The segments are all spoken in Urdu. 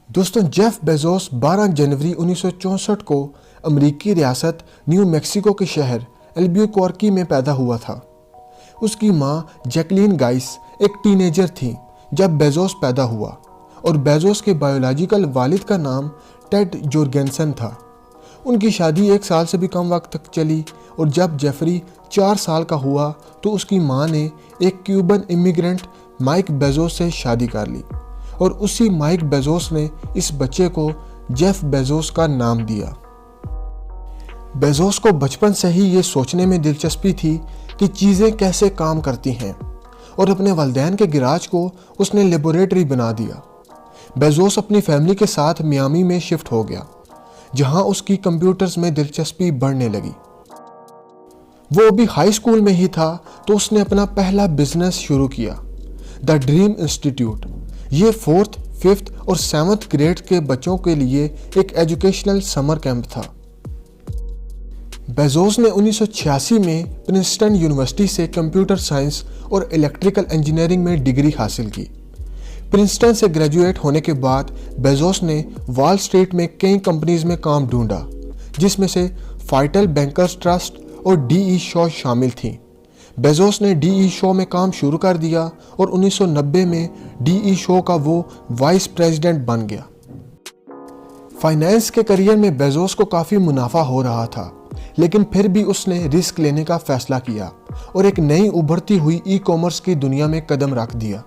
دوستوں، جیف بیزوس 12 جنوری 1964 کو امریکی ریاست نیو میکسیکو کے شہر البیوکوارکی میں پیدا ہوا تھا۔ اس کی ماں جیکلین گائس ایک ٹین ایجر تھیں جب بیزوس پیدا ہوا، اور بیزوس کے بایولوجیکل والد کا نام ٹیڈ جورگنسن تھا۔ ان کی شادی 1 سال سے بھی کم وقت تک چلی، اور جب جیفری 4 سال کا ہوا تو اس کی ماں نے ایک کیوبن امیگرنٹ مائک بیزوس سے شادی کر لی، اور اسی مائک بیزوس نے اس بچے کو جیف بیزوس کا نام دیا۔ بیزوس کو بچپن سے ہی یہ سوچنے میں دلچسپی تھی کہ چیزیں کیسے کام کرتی ہیں، اور اپنے والدین کے گراج کو اس نے لیبوریٹری بنا دیا۔ بیزوس اپنی فیملی کے ساتھ میامی میں شفٹ ہو گیا، جہاں اس کی کمپیوٹرز میں دلچسپی بڑھنے لگی۔ وہ ابھی ہائی اسکول میں ہی تھا تو اس نے اپنا پہلا بزنس شروع کیا، دا ڈریم انسٹیٹیوٹ۔ یہ 4th، 5th اور 7th گریڈ کے بچوں کے لیے ایک ایجوکیشنل سمر کیمپ تھا۔ بیزوس نے 1986 میں پرنسٹن یونیورسٹی سے کمپیوٹر سائنس اور الیکٹریکل انجینئرنگ میں ڈگری حاصل کی۔ پرنسٹن سے گریجویٹ ہونے کے بعد بیزوس نے وال اسٹریٹ میں کئی کمپنیز میں کام ڈھونڈا، جس میں سے فائٹل بینکرز ٹرسٹ اور ڈی ای شو شامل تھیں۔ بیزوس نے ڈی ای شو میں کام شروع کر دیا اور 1990 میں ڈی ای شو کا وہ وائس پریزیڈنٹ بن گیا۔ فائنانس کے کیریئر میں بیزوس کو کافی منافع ہو رہا تھا، لیکن پھر بھی اس نے رسک لینے کا فیصلہ کیا اور ایک نئی ابھرتی ہوئی ای کامرس کی دنیا میں قدم رکھ دیا۔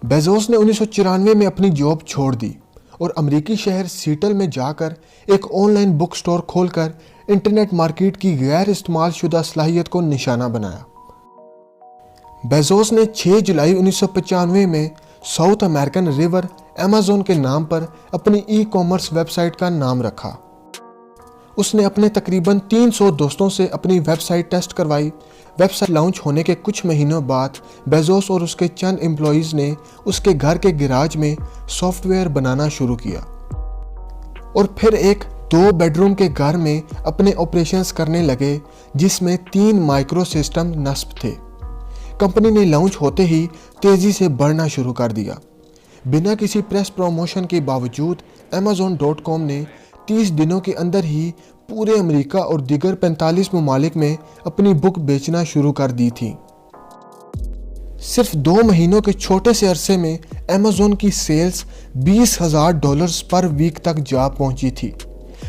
بیزوس نے 1994 میں اپنی جاب چھوڑ دی اور امریکی شہر سیٹل میں جا کر ایک آن لائن بک سٹور کھول کر انٹرنیٹ مارکیٹ کی غیر استعمال شدہ صلاحیت کو نشانہ بنایا۔ بیزوس نے 6 جولائی 1995 میں ساؤتھ امریکن ریور ایمیزون کے نام پر اپنی ای کامرس ویب سائٹ کا نام رکھا۔ اس نے اپنے تقریباً 300 دوستوں سے اپنی ویب سائٹ ٹیسٹ کروائی۔ ویب سائٹ لانچ ہونے کے کچھ مہینوں بعد بیزوس اور اس کے چند امپلائیز نے اس کے گھر کے گراج میں سافٹ ویئر بنانا شروع کیا، اور پھر ایک 2 بیڈروم کے گھر میں اپنے آپریشنز کرنے لگے، جس میں 3 مائکرو سسٹم نصب تھے۔ کمپنی نے لانچ ہوتے ہی تیزی سے بڑھنا شروع کر دیا۔ بنا کسی پریس پروموشن کے باوجود Amazon.com نے 30 دنوں کے اندر ہی پورے امریکہ اور دیگر 45 ممالک میں اپنی بک بیچنا شروع کر دی تھی۔ صرف 2 مہینوں کے چھوٹے سے عرصے میں Amazon کی سیلز $20,000 پر ویک تک جا پہنچی تھی،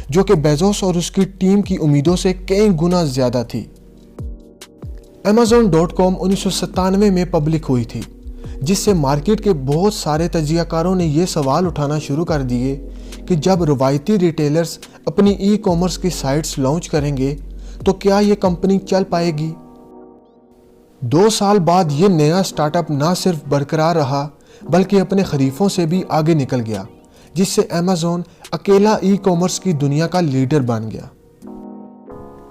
جو کہ بیزوس اور اس کی ٹیم کی امیدوں سے کئی گنا زیادہ تھی۔ Amazon.com 1997 میں پبلک ہوئی تھی، جس سے مارکیٹ کے بہت سارے تجزیہ کاروں نے یہ سوال اٹھانا شروع کر دیے کہ جب روایتی ریٹیلرز اپنی ای کامرس کی سائٹس لانچ کریں گے تو کیا یہ کمپنی چل پائے گی؟ 2 سال بعد یہ نیا سٹارٹ اپ نہ صرف برقرار رہا بلکہ اپنے حریفوں سے بھی آگے نکل گیا، جس سے Amazon اکیلا ای کامرس کی دنیا کا لیڈر بن گیا۔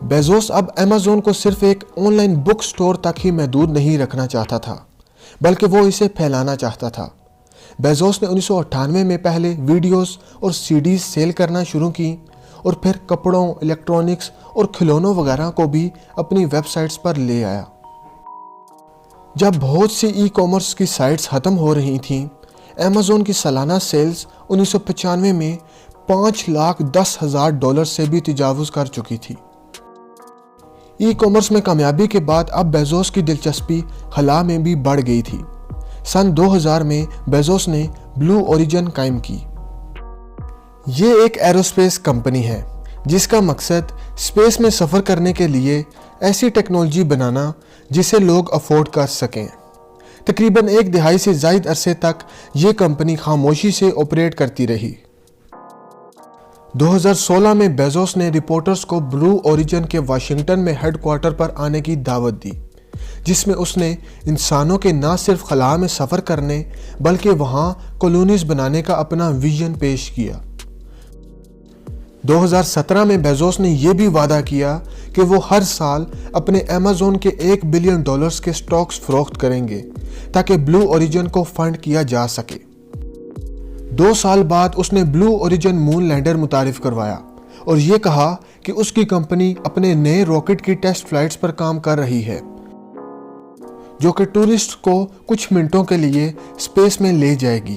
بیزوس اب Amazon کو صرف ایک آن لائن بک سٹور تک ہی محدود نہیں رکھنا چاہتا تھا، بلکہ وہ اسے پھیلانا چاہتا تھا۔ بیزوس نے 1998 میں پہلے ویڈیوز اور CDs سیل کرنا شروع کی، اور پھر کپڑوں، الیکٹرانکس اور کھلونوں وغیرہ کو بھی اپنی ویب سائٹس پر لے آیا۔ جب بہت سی ای کامرس کی سائٹس ختم ہو رہی تھیں، Amazon کی سالانہ سیلز 1995 میں $510,000 سے بھی تجاوز کر چکی تھی۔ ای کامرس میں کامیابی کے بعد اب بیزوس کی دلچسپی خلا میں بھی بڑھ گئی تھی۔ سن 2000 میں بیزوس نے بلو اوریجن قائم کی۔ یہ ایک ایروسپیس کمپنی ہے جس کا مقصد اسپیس میں سفر کرنے کے لیے ایسی ٹیکنالوجی بنانا جسے لوگ افورڈ کر سکیں۔ تقریباً 1 دہائی سے زائد عرصے تک یہ کمپنی خاموشی سے آپریٹ کرتی رہی۔ 2016 میں بیزوس نے رپورٹرز کو بلو اوریجن کے واشنگٹن میں ہیڈ کوارٹر پر آنے کی دعوت دی، جس میں اس نے انسانوں کے نہ صرف خلا میں سفر کرنے بلکہ وہاں کالونیز بنانے کا اپنا ویژن پیش کیا۔ 2017 میں بیزوس نے یہ بھی وعدہ کیا کہ وہ ہر سال اپنے Amazon کے $1 بلین کے سٹاکس فروخت کریں گے تاکہ بلو اوریجن کو فنڈ کیا جا سکے۔ 2 سال بعد اس نے بلو اوریجن مون لینڈر متعارف کروایا اور یہ کہا کہ اس کی کمپنی اپنے نئے راکٹ کی ٹیسٹ فلائٹس پر کام کر رہی ہے، جو کہ ٹورسٹ کو کچھ منٹوں کے لیے اسپیس میں لے جائے گی۔